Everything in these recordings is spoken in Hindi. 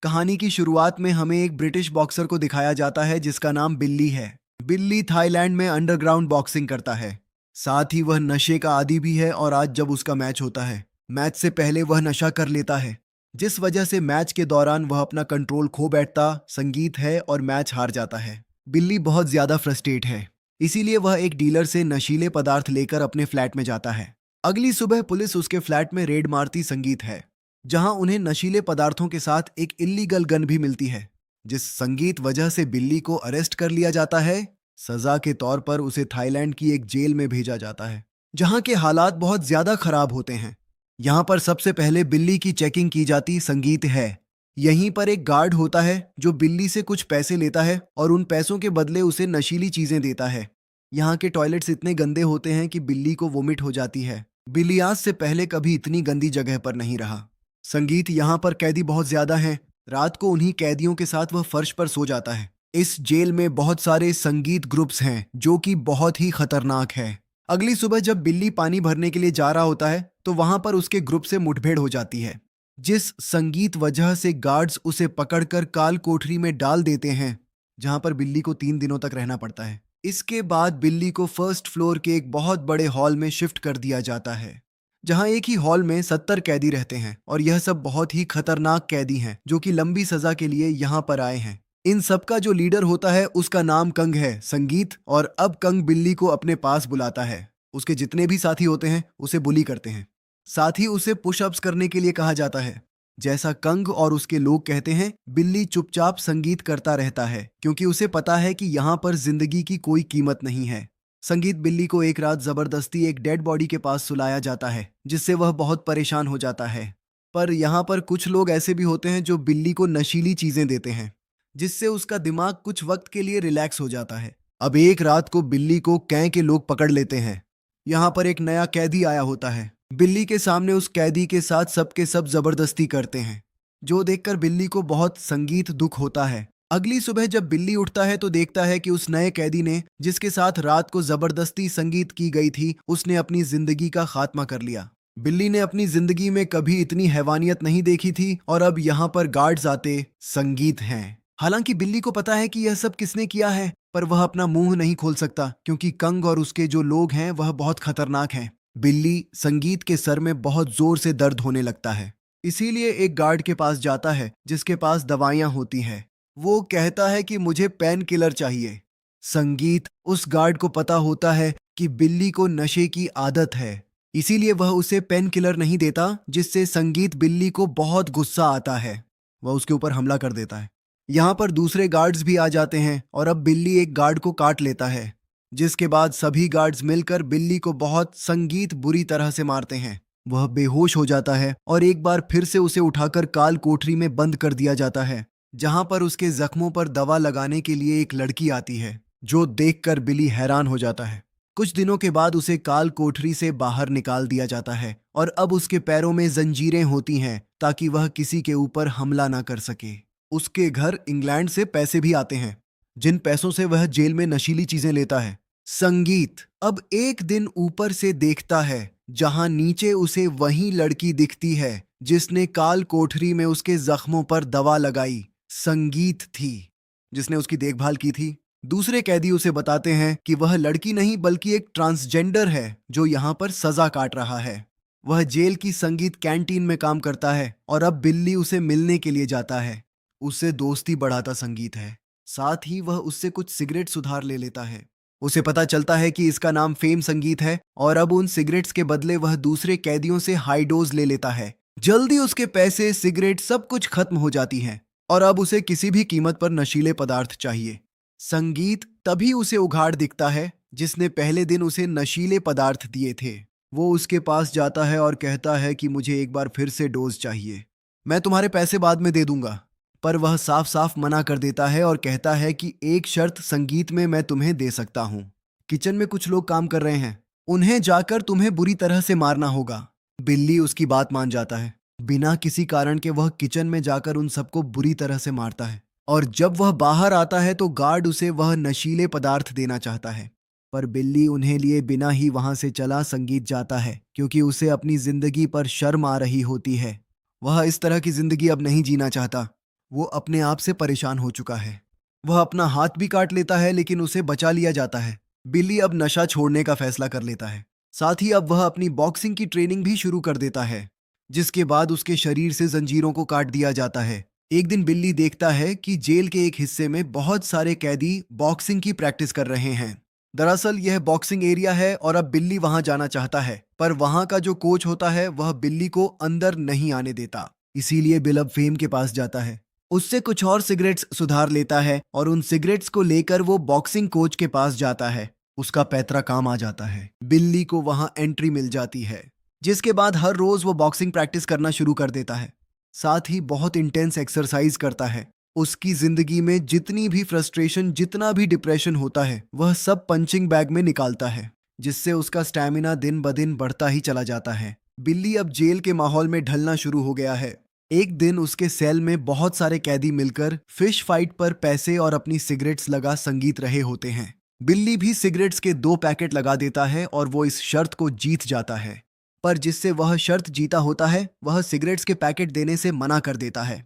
कहानी की शुरुआत में हमें एक ब्रिटिश बॉक्सर को दिखाया जाता है जिसका नाम बिल्ली है। बिल्ली थाईलैंड में अंडरग्राउंड बॉक्सिंग करता है। साथ ही वह नशे का आदी भी है और आज जब उसका मैच होता है, मैच से पहले वह नशा कर लेता है, जिस वजह से मैच के दौरान वह अपना कंट्रोल खो बैठता संगीत है और मैच हार जाता है। बिल्ली बहुत ज्यादा फ्रस्ट्रेट है, इसीलिए वह एक डीलर से नशीले पदार्थ लेकर अपने फ्लैट में जाता है। अगली सुबह पुलिस उसके फ्लैट में रेड मारती संगीत है, जहां उन्हें नशीले पदार्थों के साथ एक इल्लीगल गन भी मिलती है, जिस संगीत वजह से बिल्ली को अरेस्ट कर लिया जाता है। सजा के तौर पर उसे थाईलैंड की एक जेल में भेजा जाता है, जहां के हालात बहुत ज्यादा खराब होते हैं। यहां पर सबसे पहले बिल्ली की चेकिंग की जाती संगीत है। यहीं पर एक गार्ड होता है जो बिल्ली से कुछ पैसे लेता है और उन पैसों के बदले उसे नशीली चीजें देता है। यहाँ के टॉयलेट्स इतने गंदे होते हैं कि बिल्ली को वोमिट हो जाती है। बिल्ली आज से पहले कभी इतनी गंदी जगह पर नहीं रहा। संगीत यहाँ पर कैदी बहुत ज्यादा हैं। रात को उन्हीं कैदियों के साथ वह फर्श पर सो जाता है। इस जेल में बहुत सारे संगीत ग्रुप्स हैं जो कि बहुत ही खतरनाक है। अगली सुबह जब बिल्ली पानी भरने के लिए जा रहा होता है तो वहां पर उसके ग्रुप से मुठभेड़ हो जाती है, जिस संगीत वजह से गार्ड्स उसे पकड़कर काल कोठरी में डाल देते हैं, जहां पर बिल्ली को 3 दिनों तक रहना पड़ता है। इसके बाद बिल्ली को फर्स्ट फ्लोर के एक बहुत बड़े हॉल में शिफ्ट कर दिया जाता है, जहां एक ही हॉल में 70 कैदी रहते हैं और यह सब बहुत ही खतरनाक कैदी हैं जो कि लंबी सजा के लिए यहाँ पर आए हैं। इन सब का जो लीडर होता है उसका नाम कंग है संगीत, और अब कंग बिल्ली को अपने पास बुलाता है। उसके जितने भी साथी होते हैं उसे बुली करते हैं, साथ ही उसे पुशअप्स करने के लिए कहा जाता है। जैसा कंग और उसके लोग कहते हैं, बिल्ली चुपचाप संगीत करता रहता है क्योंकि उसे पता है कि यहाँ पर जिंदगी की कोई कीमत नहीं है। संगीत बिल्ली को एक रात जबरदस्ती एक डेड बॉडी के पास सुलाया जाता है, जिससे वह बहुत परेशान हो जाता है। पर यहाँ पर कुछ लोग ऐसे भी होते हैं जो बिल्ली को नशीली चीजें देते हैं, जिससे उसका दिमाग कुछ वक्त के लिए रिलैक्स हो जाता है। अब एक रात को बिल्ली को कैं के लोग पकड़ लेते हैं। यहाँ पर एक नया कैदी आया होता है। बिल्ली के सामने उस कैदी के साथ सबके सब जबरदस्ती करते हैं, जो देखकर बिल्ली को बहुत संगीत दुख होता है। अगली सुबह जब बिल्ली उठता है तो देखता है कि उस नए कैदी ने, जिसके साथ रात को जबरदस्ती संगीत की गई थी, उसने अपनी जिंदगी का खात्मा कर लिया। बिल्ली ने अपनी जिंदगी में कभी इतनी हैवानियत नहीं देखी थी और अब यहाँ पर गार्ड्स आते संगीत हैं। हालांकि बिल्ली को पता है कि यह सब किसने किया है, पर वह अपना मुंह नहीं खोल सकता क्योंकि कंग और उसके जो लोग हैं वह बहुत खतरनाक हैं। बिल्ली संगीत के सर में बहुत जोर से दर्द होने लगता है, इसीलिए एक गार्ड के पास जाता है जिसके पास दवाइयां होती हैं। वो कहता है कि मुझे पेन किलर चाहिए। संगीत उस गार्ड को पता होता है कि बिल्ली को नशे की आदत है, इसीलिए वह उसे पेन किलर नहीं देता, जिससे संगीत बिल्ली को बहुत गुस्सा आता है। वह उसके ऊपर हमला कर देता है। यहाँ पर दूसरे गार्ड्स भी आ जाते हैं और अब बिल्ली एक गार्ड को काट लेता है, जिसके बाद सभी गार्ड्स मिलकर बिल्ली को बहुत संगीत बुरी तरह से मारते हैं। वह बेहोश हो जाता है और एक बार फिर से उसे उठाकर काल कोठरी में बंद कर दिया जाता है, जहां पर उसके जख्मों पर दवा लगाने के लिए एक लड़की आती है, जो देखकर बिल्ली हैरान हो जाता है। कुछ दिनों के बाद उसे काल कोठरी से बाहर निकाल दिया जाता है और अब उसके पैरों में जंजीरें होती हैं ताकि वह किसी के ऊपर हमला ना कर सके। उसके घर इंग्लैंड से पैसे भी आते हैं, जिन पैसों से वह जेल में नशीली चीजें लेता है। संगीत अब एक दिन ऊपर से देखता है, जहां नीचे उसे वही लड़की दिखती है जिसने काल कोठरी में उसके जख्मों पर दवा लगाई। संगीत थी जिसने उसकी देखभाल की थी। दूसरे कैदी उसे बताते हैं कि वह लड़की नहीं बल्कि एक ट्रांसजेंडर है जो यहाँ पर सजा काट रहा है। वह जेल की संगीत कैंटीन में काम करता है और अब बिल्ली उसे मिलने के लिए जाता है। उससे दोस्ती बढ़ाता संगीत है, साथ ही वह उससे कुछ सिगरेट सुधार ले लेता है। उसे पता चलता है कि इसका नाम फेम संगीत है और अब उन सिगरेट्स के बदले वह दूसरे कैदियों से हाई डोज ले लेता है। जल्दी उसके पैसे, सिगरेट सब कुछ खत्म हो जाती हैं और अब उसे किसी भी कीमत पर नशीले पदार्थ चाहिए। संगीत तभी उसे उघाड़ दिखता है जिसने पहले दिन उसे नशीले पदार्थ दिए थे। वो उसके पास जाता है और कहता है कि मुझे एक बार फिर से डोज चाहिए, मैं तुम्हारे पैसे बाद में दे दूंगा। पर वह साफ साफ मना कर देता है और कहता है कि एक शर्त संगीत में मैं तुम्हें दे सकता हूं। किचन में कुछ लोग काम कर रहे हैं, उन्हें जाकर तुम्हें बुरी तरह से मारना होगा। बिल्ली उसकी बात मान जाता है। बिना किसी कारण के वह किचन में जाकर उन सबको बुरी तरह से मारता है और जब वह बाहर आता है तो गार्ड उसे वह नशीले पदार्थ देना चाहता है, पर बिल्ली उन्हें लिए बिना ही वहां से चला संगीत जाता है क्योंकि उसे अपनी जिंदगी पर शर्म आ रही होती है। वह इस तरह की जिंदगी अब नहीं जीना चाहता। वो अपने आप से परेशान हो चुका है। वह अपना हाथ भी काट लेता है लेकिन उसे बचा लिया जाता है। बिल्ली अब नशा छोड़ने का फैसला कर लेता है। साथ ही अब वह अपनी बॉक्सिंग की ट्रेनिंग भी शुरू कर देता है, जिसके बाद उसके शरीर से जंजीरों को काट दिया जाता है। एक दिन बिल्ली देखता है कि जेल के एक हिस्से में बहुत सारे कैदी बॉक्सिंग की प्रैक्टिस कर रहे हैं। दरअसल यह बॉक्सिंग एरिया है और अब बिल्ली वहां जाना चाहता है, पर वहां का जो कोच होता है वह बिल्ली को अंदर नहीं आने देता। इसीलिए बिल अब फेम के पास जाता है, उससे कुछ और सिगरेट्स सुधार लेता है और उन सिगरेट्स को लेकर वो बॉक्सिंग कोच के पास जाता है। उसका पैतरा काम आ जाता है। बिल्ली को वहां एंट्री मिल जाती है, जिसके बाद हर रोज वो बॉक्सिंग प्रैक्टिस करना शुरू कर देता है। साथ ही बहुत इंटेंस एक्सरसाइज करता है। उसकी जिंदगी में जितनी भी फ्रस्ट्रेशन, जितना भी डिप्रेशन होता है, वह सब पंचिंग बैग में निकालता है, जिससे उसका स्टैमिना दिन ब दिन बढ़ता ही चला जाता है। बिल्ली अब जेल के माहौल में ढलना शुरू हो गया है। एक दिन उसके सेल में बहुत सारे कैदी मिलकर फिश फाइट पर पैसे और अपनी सिगरेट्स लगा संगीत रहे होते हैं। बिल्ली भी सिगरेट्स के 2 पैकेट लगा देता है और वो इस शर्त को जीत जाता है। पर जिससे वह शर्त जीता होता है, वह सिगरेट्स के पैकेट देने से मना कर देता है।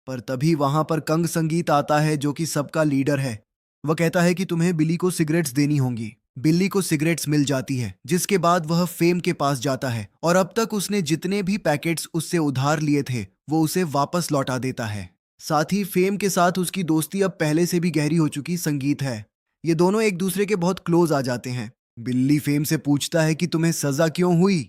पर तभी वहां पर कंग संगीत आता है, जो कि सबका लीडर है। वह कहता है कि तुम्हें बिल्ली को सिगरेट्स देनी होंगी। बिल्ली को सिगरेट्स मिल जाती है, जिसके बाद वह फेम के पास जाता है और अब तक उसने जितने भी पैकेट्स उससे उधार लिए थे वो उसे वापस लौटा देता है। साथ ही फेम के साथ उसकी दोस्ती अब पहले से भी गहरी हो चुकी संगीत है। ये दोनों एक दूसरे के बहुत क्लोज आ जाते हैं। बिल्ली फेम से पूछता है कि तुम्हें सजा क्यों हुई।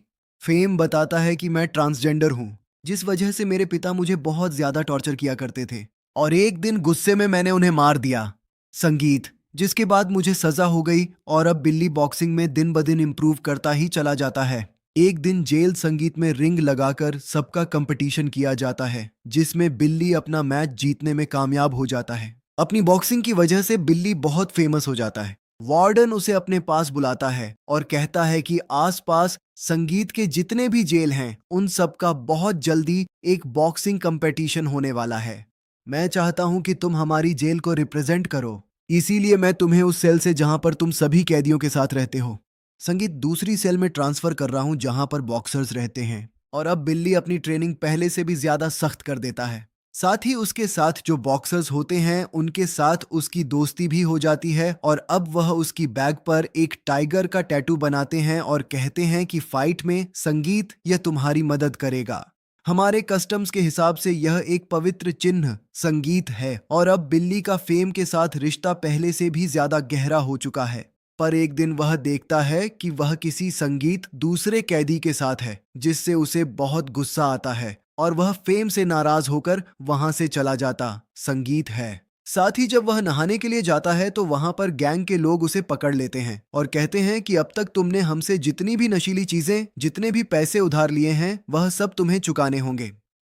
फेम बताता है कि मैं ट्रांसजेंडर हूँ, जिस वजह से मेरे पिता मुझे बहुत ज्यादा टॉर्चर किया करते थे और एक दिन गुस्से में मैंने उन्हें मार दिया। संगीत, जिसके बाद मुझे सजा हो गई और अब बिल्ली बॉक्सिंग में दिन ब दिन इम्प्रूव करता ही चला जाता है। एक दिन जेल संगीत में रिंग लगाकर सबका कंपटीशन किया जाता है, जिसमें बिल्ली अपना मैच जीतने में कामयाब हो जाता है। अपनी बॉक्सिंग की वजह से बिल्ली बहुत फेमस हो जाता है। वार्डन उसे अपने पास बुलाता है और कहता है कि आसपास संगीत के जितने भी जेल हैं उन सब का बहुत जल्दी एक बॉक्सिंग कंपटीशन होने वाला है। मैं चाहता हूं कि तुम हमारी जेल को रिप्रेजेंट करो, इसीलिए मैं तुम्हें उस सेल से जहां पर तुम सभी कैदियों के साथ रहते हो, संगीत दूसरी सेल में ट्रांसफर कर रहा हूं जहां पर बॉक्सर्स रहते हैं। और अब बिल्ली अपनी ट्रेनिंग पहले से भी ज्यादा सख्त कर देता है। साथ ही उसके साथ जो बॉक्सर्स होते हैं उनके साथ उसकी दोस्ती भी हो जाती है और अब वह उसकी बैग पर एक टाइगर का टैटू बनाते हैं और कहते हैं कि फाइट में संगीत यह तुम्हारी मदद करेगा। हमारे कस्टम्स के हिसाब से यह एक पवित्र चिन्ह संगीत है और अब बिल्ली का फेम के साथ रिश्ता पहले से भी ज्यादा गहरा हो चुका है। पर एक दिन वह देखता है कि वह किसी संगीत दूसरे कैदी के साथ है, जिससे उसे बहुत गुस्सा आता है और वह फेम से नाराज होकर वहां से चला जाता। संगीत है। साथ ही जब वह नहाने के लिए जाता है तो वहां पर गैंग के लोग उसे पकड़ लेते हैं और कहते हैं कि अब तक तुमने हमसे जितनी भी नशीली चीजें, जितने भी पैसे उधार लिए हैं, वह सब तुम्हें चुकाने होंगे,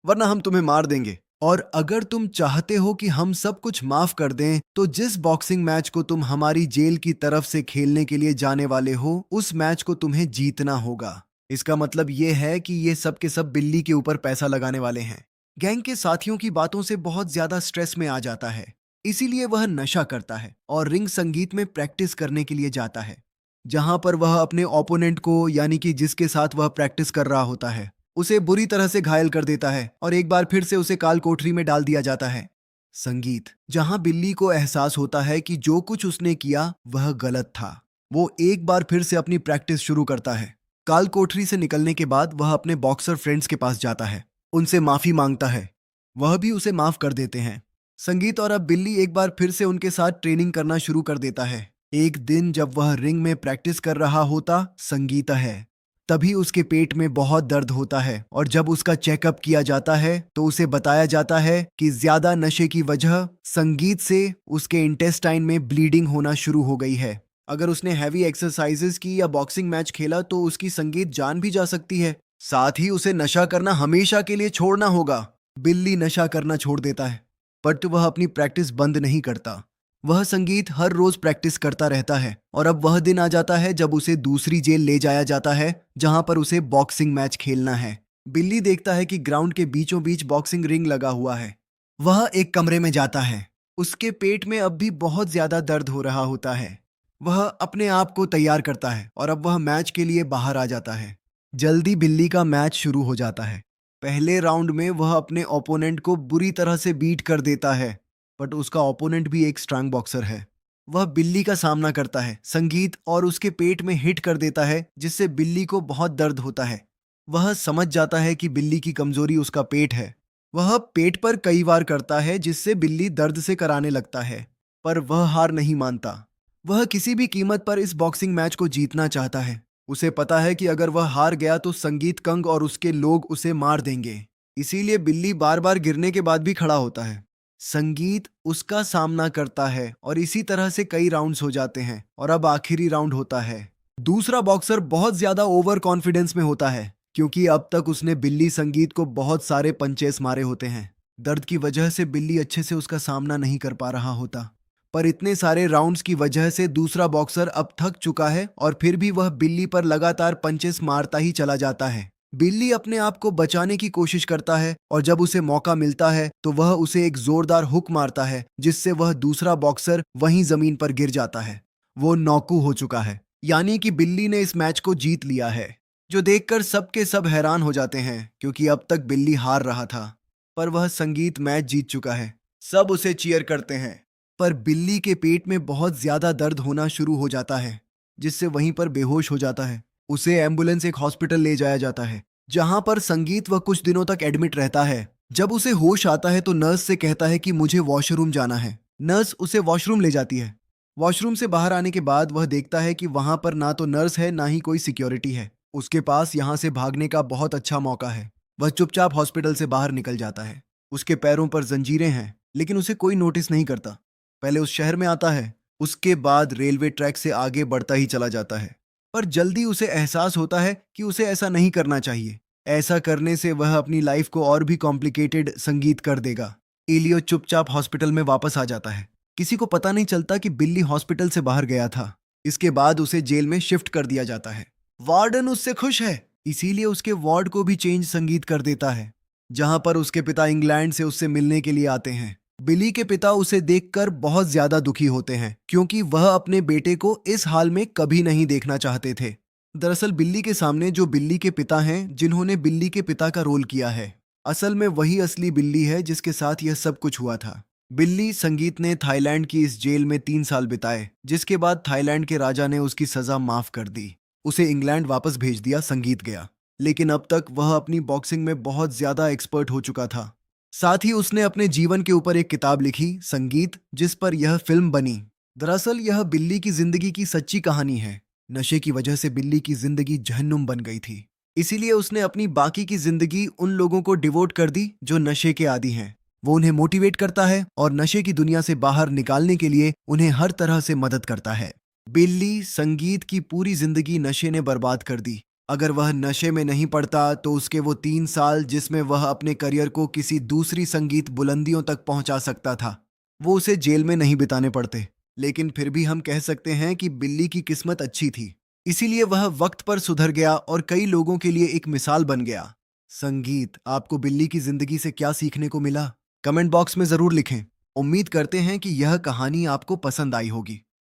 वरना हम तुम्हें मार देंगे। और अगर तुम चाहते हो कि हम सब कुछ माफ कर दें तो जिस बॉक्सिंग मैच को तुम हमारी जेल की तरफ से खेलने के लिए जाने वाले हो, उस मैच को तुम्हें जीतना होगा। इसका मतलब यह है कि ये सब के सब बिल्ली के ऊपर पैसा लगाने वाले हैं। गैंग के साथियों की बातों से बहुत ज्यादा स्ट्रेस में आ जाता है, इसीलिए वह नशा करता है और रिंग संगीत में प्रैक्टिस करने के लिए जाता है, जहां पर वह अपने ओपोनेंट को, यानी कि जिसके साथ वह प्रैक्टिस कर रहा होता है, उसे बुरी तरह से घायल कर देता है और एक बार फिर से उसे काल कोठरी में डाल दिया जाता है। संगीत, जहां बिल्ली को एहसास होता है कि जो कुछ उसने किया वह गलत था, वो एक बार फिर से अपनी प्रैक्टिस शुरू करता है। काल कोठरी से निकलने के बाद वह अपने बॉक्सर फ्रेंड्स के पास जाता है, उनसे माफी मांगता है। वह भी उसे माफ कर देते हैं। संगीत और अब बिल्ली एक बार फिर से उनके साथ ट्रेनिंग करना शुरू कर देता है। एक दिन जब वह रिंग में प्रैक्टिस कर रहा होता संगीत है, तभी उसके पेट में बहुत दर्द होता है और जब उसका चेकअप किया जाता है तो उसे बताया जाता है कि ज्यादा नशे की वजह संगीत से उसके इंटेस्टाइन में ब्लीडिंग होना शुरू हो गई है। अगर उसने हैवी एक्सरसाइजेस की या बॉक्सिंग मैच खेला तो उसकी संगीत जान भी जा सकती है। साथ ही उसे नशा करना हमेशा के लिए छोड़ना होगा। बिल्ली नशा करना छोड़ देता है, बट वह अपनी प्रैक्टिस बंद नहीं करता। वह संगीत हर रोज प्रैक्टिस करता रहता है और अब वह दिन आ जाता है जब उसे दूसरी जेल ले जाया जाता है, जहां पर उसे बॉक्सिंग मैच खेलना है। बिल्ली देखता है कि ग्राउंड के बीचों बीच बॉक्सिंग रिंग लगा हुआ है। वह एक कमरे में जाता है। उसके पेट में अब भी बहुत ज्यादा दर्द हो रहा होता है। वह अपने आप को तैयार करता है और अब वह मैच के लिए बाहर आ जाता है। जल्दी बिल्ली का मैच शुरू हो जाता है। पहले राउंड में वह अपने ओपोनेंट को बुरी तरह से बीट कर देता है, बट उसका ओपोनेंट भी एक स्ट्रांग बॉक्सर है। वह बिल्ली का सामना करता है संगीत और उसके पेट में हिट कर देता है, जिससे बिल्ली को बहुत दर्द होता है। वह समझ जाता है कि बिल्ली की कमजोरी उसका पेट है। वह पेट पर कई बार करता है, जिससे बिल्ली दर्द से कराने लगता है, पर वह हार नहीं मानता। वह किसी भी कीमत पर इस बॉक्सिंग मैच को जीतना चाहता है। उसे पता है कि अगर वह हार गया तो संगीत कंग और उसके लोग उसे मार देंगे। इसीलिए बिल्ली बार बार गिरने के बाद भी खड़ा होता है। संगीत उसका सामना करता है और इसी तरह से कई राउंड्स हो जाते हैं और अब आखिरी राउंड होता है। दूसरा बॉक्सर बहुत ज्यादा ओवर कॉन्फिडेंस में होता है, क्योंकि अब तक उसने बिल्ली संगीत को बहुत सारे पंचेस मारे होते हैं। दर्द की वजह से बिल्ली अच्छे से उसका सामना नहीं कर पा रहा होता, पर इतने सारे राउंड्स की वजह से दूसरा बॉक्सर अब थक चुका है और फिर भी वह बिल्ली पर लगातार पंचेस मारता ही चला जाता है। बिल्ली अपने आप को बचाने की कोशिश करता है और जब उसे मौका मिलता है तो वह उसे एक जोरदार हुक मारता है, जिससे वह दूसरा बॉक्सर वहीं जमीन पर गिर जाता है। वो नौकू हो चुका है, यानी कि बिल्ली ने इस मैच को जीत लिया है, जो देखकर सबके सब हैरान हो जाते हैं, क्योंकि अब तक बिल्ली हार रहा था, पर वह संगीत मैच जीत चुका है। सब उसे चीयर करते हैं, पर बिल्ली के पेट में बहुत ज्यादा दर्द होना शुरू हो जाता है, जिससे वहीं पर बेहोश हो जाता है। उसे एम्बुलेंस एक हॉस्पिटल ले जाया जाता है, जहां पर संगीत वह कुछ दिनों तक एडमिट रहता है। जब उसे होश आता है तो नर्स से कहता है कि मुझे वॉशरूम जाना है। नर्स उसे वॉशरूम ले जाती है। वॉशरूम से बाहर आने के बाद वह देखता है कि वहां पर ना तो नर्स है ना ही कोई सिक्योरिटी है। उसके पास यहां से भागने का बहुत अच्छा मौका है। वह चुपचाप हॉस्पिटल से बाहर निकल जाता है। उसके पैरों पर जंजीरें हैं, लेकिन उसे कोई नोटिस नहीं करता। पहले उस शहर में आता है, उसके बाद रेलवे ट्रैक से आगे बढ़ता ही चला जाता है, पर जल्दी उसे एहसास होता है कि उसे ऐसा नहीं करना चाहिए। ऐसा करने से वह अपनी लाइफ को और भी कॉम्प्लिकेटेड संगीत कर देगा। एलियो चुपचाप हॉस्पिटल में वापस आ जाता है। किसी को पता नहीं चलता कि बिल्ली हॉस्पिटल से बाहर गया था। इसके बाद उसे जेल में शिफ्ट कर दिया जाता है। वार्डन उससे खुश है, इसीलिए उसके वार्ड को भी चेंज संगीत कर देता है, जहां पर उसके पिता इंग्लैंड से उससे मिलने के लिए आते हैं। बिली के पिता उसे देखकर बहुत ज्यादा दुखी होते हैं, क्योंकि वह अपने बेटे को इस हाल में कभी नहीं देखना चाहते थे। दरअसल बिल्ली के सामने जो बिल्ली के पिता हैं, जिन्होंने बिल्ली के पिता का रोल किया है, असल में वही असली बिल्ली है जिसके साथ यह सब कुछ हुआ था। बिल्ली संगीत ने थाईलैंड की इस जेल में 3 साल बिताए, जिसके बाद थाईलैंड के राजा ने उसकी सजा माफ कर दी। उसे इंग्लैंड वापस भेज दिया। संगीत गया, लेकिन अब तक वह अपनी बॉक्सिंग में बहुत ज्यादा एक्सपर्ट हो चुका था। साथ ही उसने अपने जीवन के ऊपर एक किताब लिखी, संगीत, जिस पर यह फिल्म बनी। दरअसल यह बिल्ली की जिंदगी की सच्ची कहानी है। नशे की वजह से बिल्ली की जिंदगी जहन्नुम बन गई थी, इसीलिए उसने अपनी बाकी की जिंदगी उन लोगों को डिवोट कर दी जो नशे के आदी हैं। वो उन्हें मोटिवेट करता है और नशे की दुनिया से बाहर निकालने के लिए उन्हें हर तरह से मदद करता है। बिल्ली संगीत की पूरी जिंदगी नशे ने बर्बाद कर दी। अगर वह नशे में नहीं पड़ता तो उसके वो 3 साल जिसमें वह अपने करियर को किसी दूसरी संगीत बुलंदियों तक पहुंचा सकता था, वो उसे जेल में नहीं बिताने पड़ते। लेकिन फिर भी हम कह सकते हैं कि बिल्ली की किस्मत अच्छी थी, इसीलिए वह वक्त पर सुधर गया और कई लोगों के लिए एक मिसाल बन गया। संगीत, आपको बिल्ली की जिंदगी से क्या सीखने को मिला? कमेंट बॉक्स में जरूर लिखें। उम्मीद करते हैं कि यह कहानी आपको पसंद आई होगी।